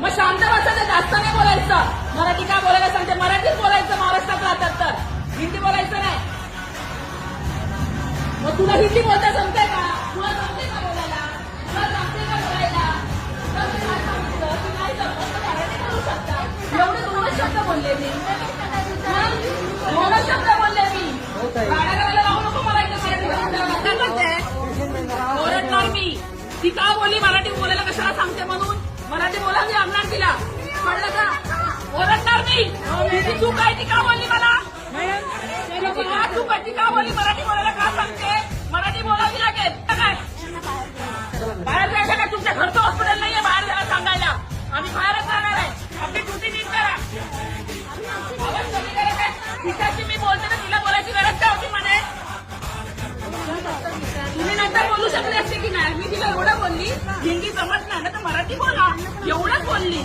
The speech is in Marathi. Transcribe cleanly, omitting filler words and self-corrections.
मग शांत बसायचं, जास्त नाही बोलायचं. मराठी का बोलायला सांगते? मराठीच बोलायचं. महाराष्ट्रात राहतात तर हिंदी बोलायचं नाही. मग तुला हिंदी बोलता जमतंय का? तुला जमते का बोलायला? तुला जमते का बोलायला? तर मी काय सांगितलं की नाही जमत तर मराठी बोलू शकता. एवढे 2 शब्द बोलले मी. 2 शब्द बोलले मी. गाड्या लावू नको मला इथं मराठी ओरडणार मी. ती का बोलली मराठी बोलायला कशाला सांगते म्हणून? मराठी बोलायला आणणार तिला, कळलं का? ओरडणार मी. ती चूक आहे, ती का बोलली मला? चूक आहे, ती का बोलली? मराठी बोलायला का सांगते? मराठी बोलावी लागेल काय? बाहेर जायचं का? तुमच्या घरचं हॉस्पिटल नाहीये बाहेर जायला सांगायला. आम्ही बाहेरच राहणार आहे. आपली ड्युटी नीट करा. आवाज कमी करा काय? तिच्याशी मी बोलते ना, तिला बोलायची गरज काय होती म्हणे? तुम्ही नंतर बोलू शकले असते की नाही? मी तिला एवढं बोलली, हिंदी जमत नाही ना तर मराठी बोला, एवढंच बोलली.